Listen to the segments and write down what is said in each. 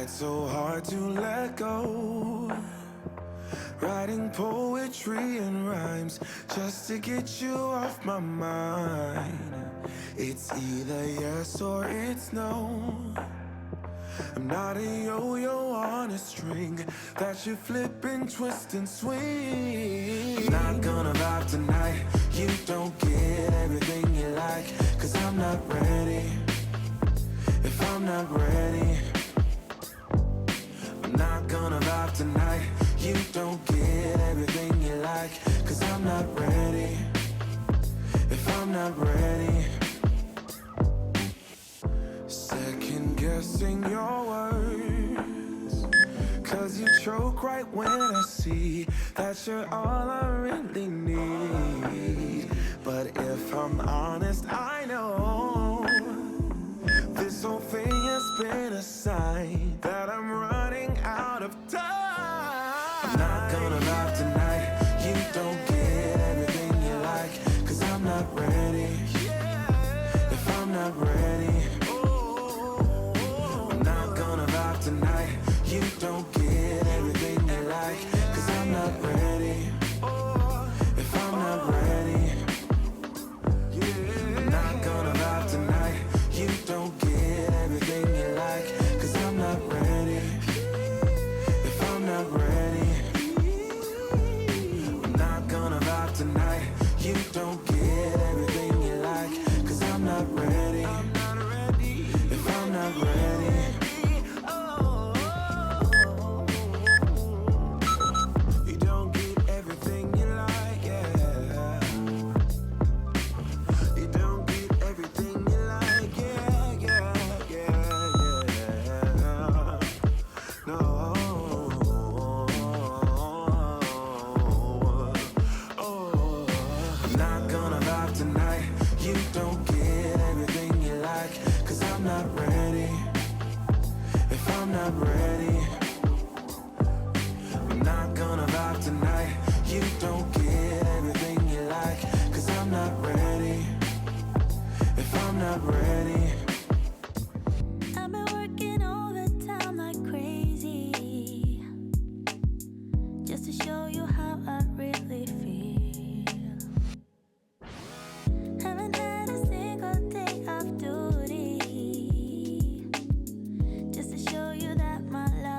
Tried so hard to let go, writing poetry and rhymes just to get you off my mind. It's either yes or it's no. I'm not a yo-yo on a string that you flip and twist and swing. I'm not gonna vibe tonight. You don't get everything you like, 'cause I'm not ready. If I'm not ready, I'm not gonna vibe tonight. You don't get everything you like, 'cause I'm not ready. If I'm not ready, second guessing your words, 'cause you choke right when I see that you're all I really need. But if I'm honest, I know this whole thing has been a sign that I'm running out of time. I'm not gonna vibe tonight. You don't get everything you like, 'cause I'm not ready. If I'm not ready, I'm not gonna vibe tonight. You don't get everything you like, 'cause I'm not ready. If I'm not ready, I'm not gonna vibe tonight. You don't get everything you like, 'cause I'm not ready. If I'm not ready, I'm not gonna vibe tonight. You don't get everything you like, 'cause I'm not ready. If I'm not ready, you don't get everything you like, yeah. You don't get everything you like, yeah, yeah, yeah, yeah. No. Oh, I'm not gonna vibe tonight. You don't get everything you like, 'cause I'm not ready. If I'm not ready, I'm not gonna vibe tonight. You don't get everything you like, 'cause I'm not ready. If I'm not ready, I've been working overtime like crazy, just to show you how I really feel. Haven't had a single day off duty, just to show you that my love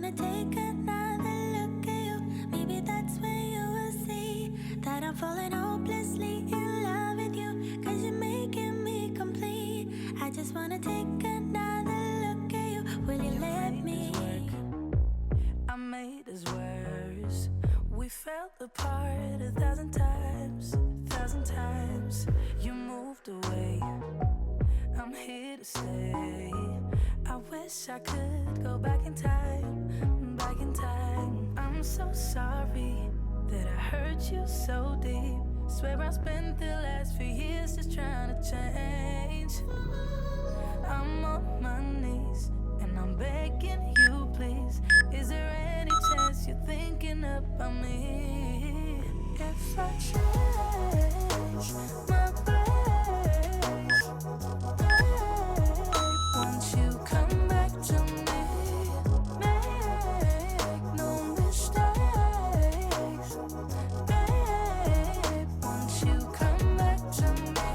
wanna take another look at you. Maybe that's when you will see that I'm falling hopelessly in love with you. Cause you're making me complete. I just wanna take another look at you. Will you let me? I made us worse. We fell apart 1,000 times, 1,000 times. You moved away, I'm here to stay. I wish I could go back in time, back in time. I'm so sorry that I hurt you so deep. Swear I spent the last few years just trying to change. I'm on my knees and I'm begging you, please. Is there any chance you're thinking about me? If I change my ways, won't you come back to me? Make no mistakes, babe. Won't you come back to me?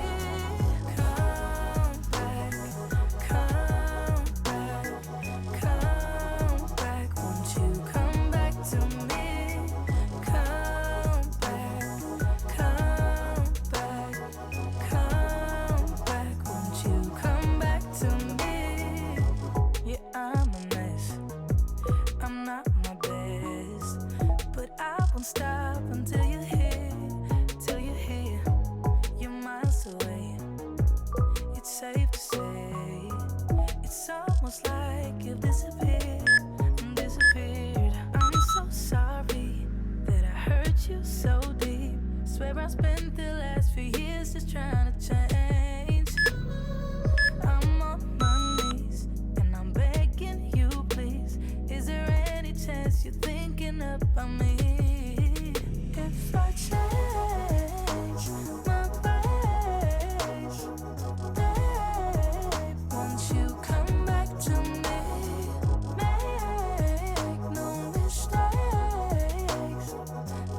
Come back, come back, come back. Won't you come back to me? Come back, come back, come back. Won't you come back to me? Yeah, I'm a mess, I'm not my best, but I won't stop until you're here, till you're here. You're miles away, it's safe to say. It's almost like you've disappeared, disappeared. I'm so sorry that I hurt you so deep. Swear I spent the last few years just trying to change. I'm on my knees and I'm begging you, please. Is there any chance you're thinking about me? If I change my ways, babe, won't you come back to me? Make no mistakes,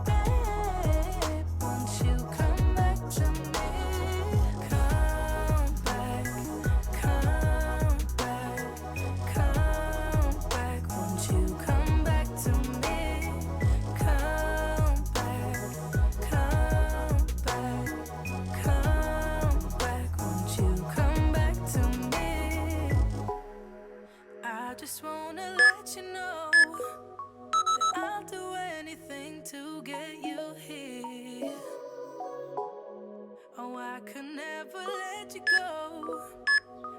babe. Won't you come back to me? Come back, come back, come back. Won't you come back to me? Come back, come back, come back. Won't you come back to me? I just wanna let you know that I'll do anything to get you here. Oh, I could never let you go.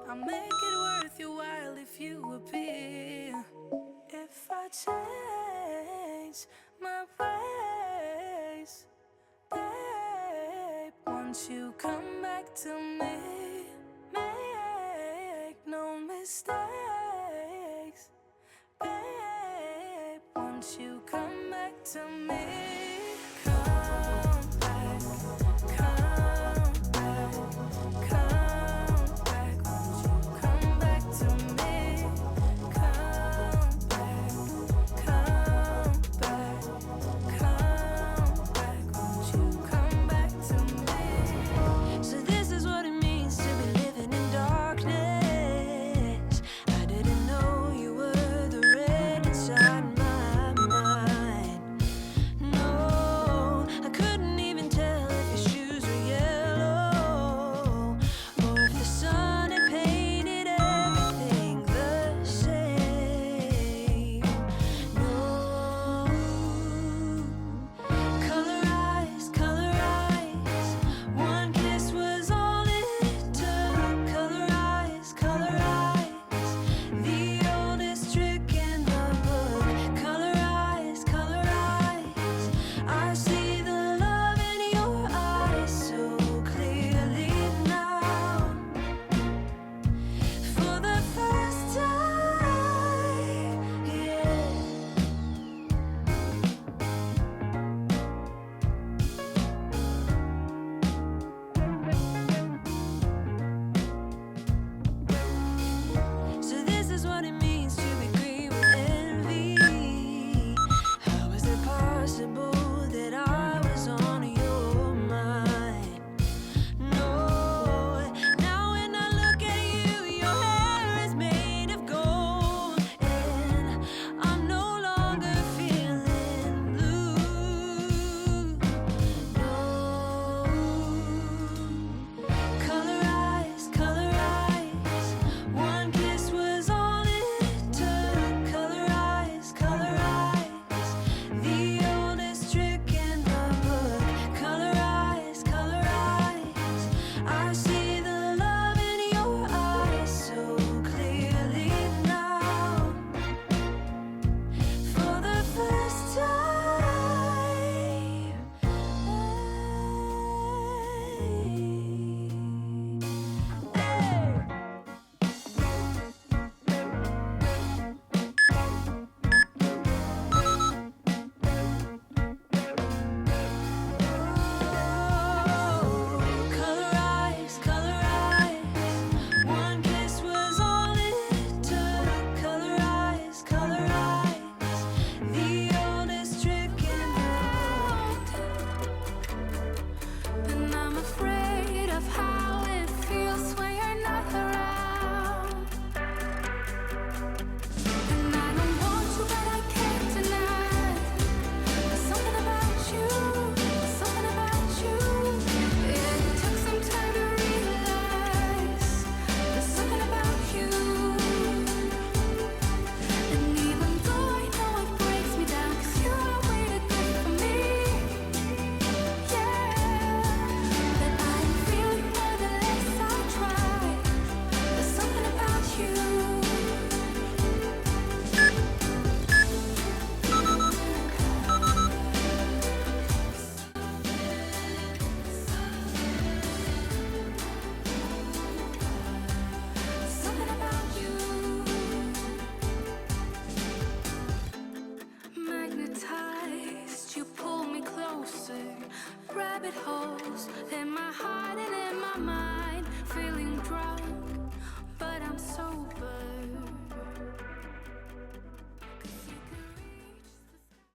I'll make it worth your while if you appear. If I change my ways, babe, won't you come back to me? Make no mistakes, babe, won't you come back to me?